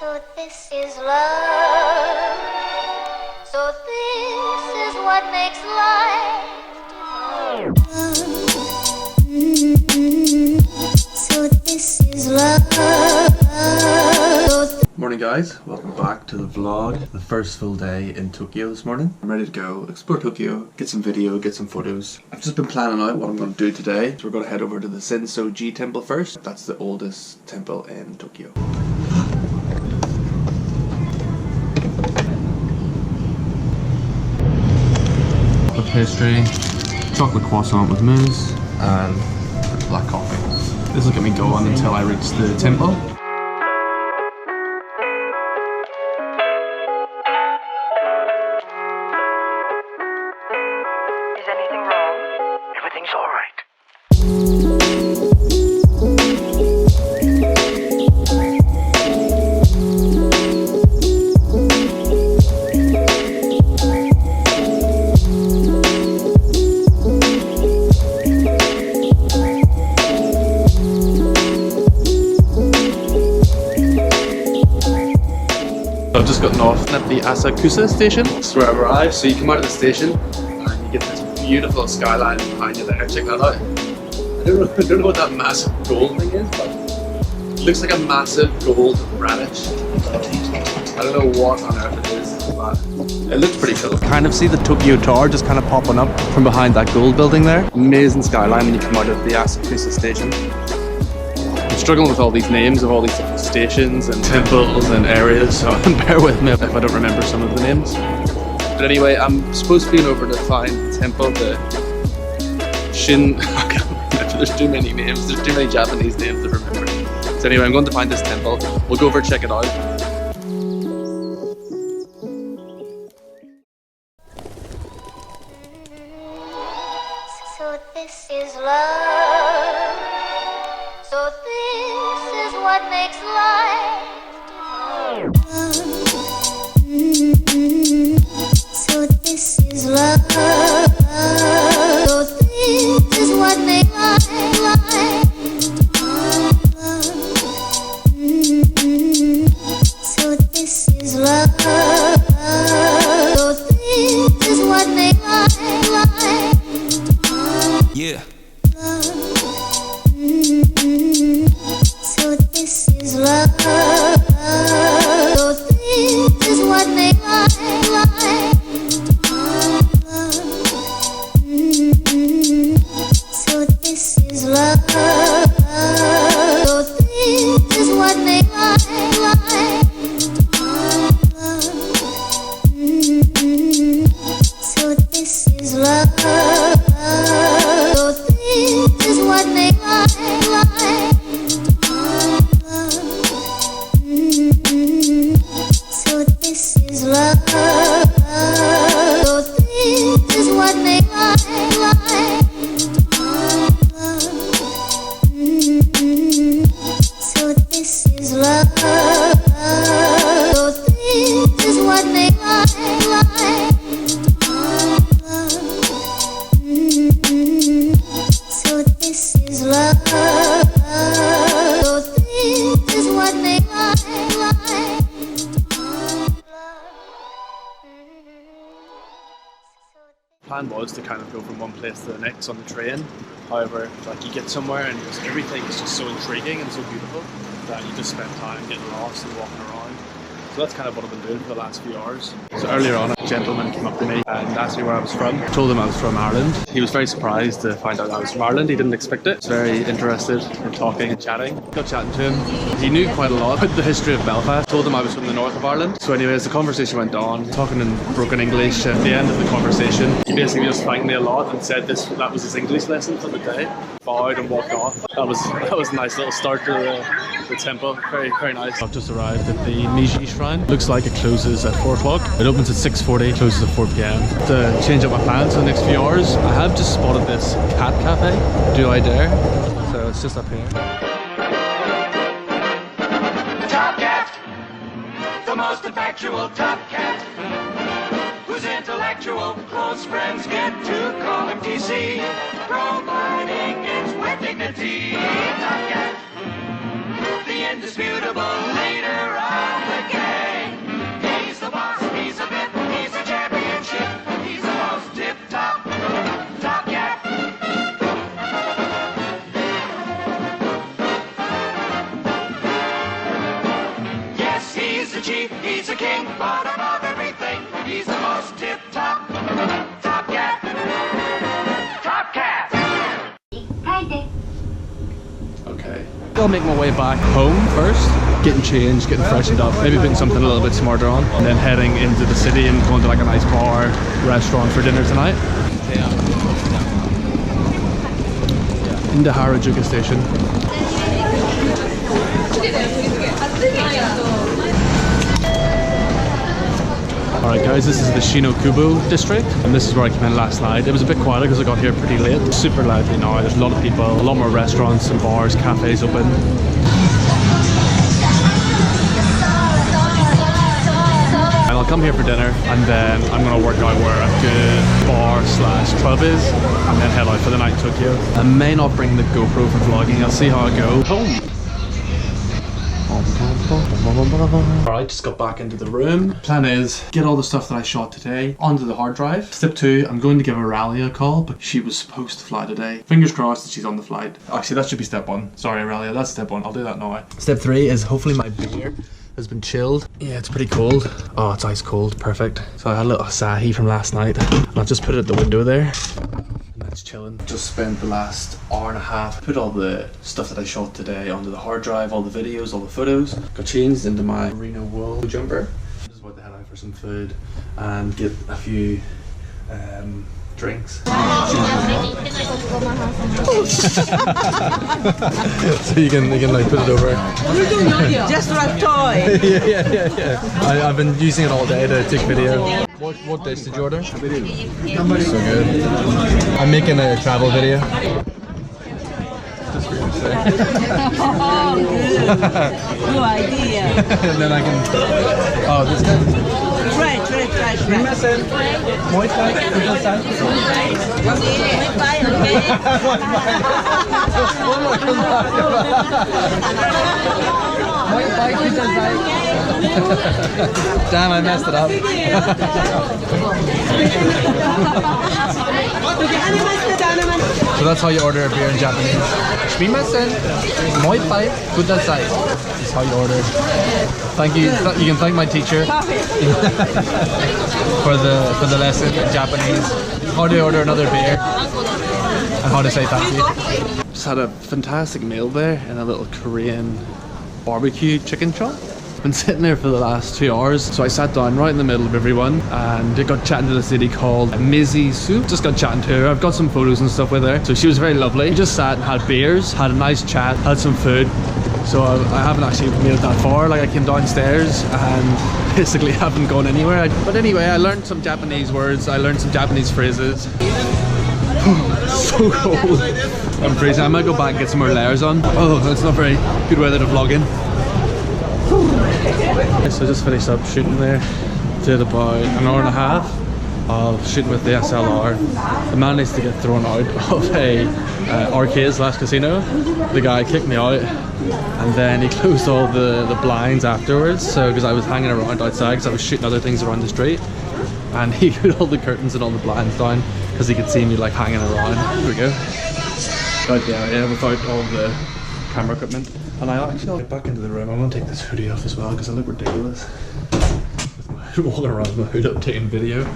So this is love. So this is what makes life divine. So this is love. Morning guys, welcome back to the vlog. The first full day in Tokyo this morning. I'm ready to go explore Tokyo, get some video, get some photos. I've just been planning out what I'm going to do today. So we're going to head over to the Sensō-ji Temple first. That's the oldest temple in Tokyo. Pastry, chocolate croissant with mousse, and black coffee. This will get me going until I reach the temple. Is anything wrong? Everything's all right. I've just gotten off at the Asakusa station. That's where I've arrived. So you come out of the station and you get this beautiful skyline behind you there. Check that out. I don't know what that massive gold thing is, but it looks like a massive gold radish. I don't know what on earth it is, but it looks pretty cool. Kind of see the Tokyo Tower just kind of popping up from behind that gold building there. Amazing skyline when you come out of the Asakusa station. I'm struggling with all these names of all these different stations and temples and areas, so bear with me if I don't remember some of the names. But anyway, I'm supposed to be over to find the temple, the Shin... I can't remember, there's too many names, there's too many Japanese names to remember. So anyway, I'm going to find this temple. We'll go over and check it out. So this is love. So this is what makes life divine. So this is love. So this is what makes life divine. So this is love. So this is what makes life divine. Yeah. So this is love. So this is what makes life life. So this is love. So this is what makes life life. So this is love. So this is what makes life life. So this is love. So this is what makes life life. So this is love. So this is what makes life life. So this is love. So this is what makes life life. Plan was to kind of go from one place to the next on the train. However, like you get somewhere and just everything is just so intriguing and so beautiful that you just spend time getting lost and walking around. So that's kind of what I've been doing for the last few hours. So earlier on, a gentleman came up to me and asked me where I was from. I told him I was from Ireland. He was very surprised to find out I was from Ireland. He didn't expect it. He was very interested in talking and chatting. Got chatting to him. He knew quite a lot about the history of Belfast. Told him I was from the north of Ireland. So anyways, the conversation went on, talking in broken English. At the end of the conversation, he basically just thanked me a lot and said that was his English lesson for the day. Bowed and walked off. That was a nice little start to the temple. Very, very nice. I've just arrived at the Meiji Shrine. Looks like it closes at 4 o'clock. It opens at 6:40, closes at 4 p.m. To change up my plans for the next few hours, I have just spotted this cat cafe. Do I dare? So it's just up here. Top Cat, the most effectual Top Cat, whose intellectual close friends get to call him TC, providing it's with dignity. Top Cat, the indisputable leader of the king, but above everything, he's the most tip-top, top cat. Top cat. Okay. I'll make my way back home first, getting changed, getting freshened up, maybe putting something a little bit smarter on, and then heading into the city and going to like a nice bar, restaurant for dinner tonight. Into Harajuku station. Alright guys, this is the Shinokubo district, and this is where I came in last night. It was a bit quieter because I got here pretty late. Super lively now, there's a lot of people, a lot more restaurants and bars, cafes open. And I'll come here for dinner, and then I'm going to work out where a good bar / club is, and then head out for the night in Tokyo. I may not bring the GoPro for vlogging, I'll see how I go. Home! Alright, just got back into the room. Plan is, get all the stuff that I shot today onto the hard drive. Step 2, I'm going to give Aurelia a call, but she was supposed to fly today. Fingers crossed that she's on the flight. Actually, that should be step 1. Sorry Aurelia, that's step 1. I'll do that now. Step 3 is hopefully my beer has been chilled. Yeah, it's pretty cold. Oh, it's ice cold. Perfect. So I had a little Asahi from last night, and I've just put it at the window there. That's chilling. Just spent the last hour and a half, put all the stuff that I shot today onto the hard drive, all the videos, all the photos. Got changed into my merino wool jumper. I'm just about to head out for some food and get a few drinks. So you can like put it over. Just like toy. Yeah. I've been using it all day to take video. What dish did you order? So good. I'm making a travel video. Just for you to say. Oh, good. Good idea. And then I can. Oh, this guy. Try. Muay Thai. Damn, I messed it up. So that's how you order a beer in Japanese. Sumimasen, Muay Thai, kudasai. That's how you order. Thank you. You can thank my teacher for the lesson in Japanese. How to order another beer and how to say thank you. Just had a fantastic meal there in a little Korean barbecue chicken shop. Been sitting there for the last 2 hours, so I sat down right in the middle of everyone and got chatting to this lady called Mizi-su. Just got chatting to her. I've got some photos and stuff with her, so she was very lovely. We just sat and had beers, had a nice chat, had some food. So I haven't actually made it that far. Like, I came downstairs and basically haven't gone anywhere. But anyway, I learned some Japanese words, I learned some Japanese phrases. So cold. I'm freezing. I might go back and get some more layers on. Oh, it's not very good weather to vlog in. So I just finished up shooting there. Did about an hour and a half of shooting with the SLR. I managed to get thrown out of a arcade / casino. The guy kicked me out, and then he closed all the blinds afterwards. So because I was hanging around outside, because I was shooting other things around the street, and he put all the curtains and all the blinds down because he could see me like hanging around. Here we go. Out the area without all the camera equipment. And I actually, I'll get back into the room. I'm gonna take this hoodie off as well because I look ridiculous with my walking around with my hood up taking video.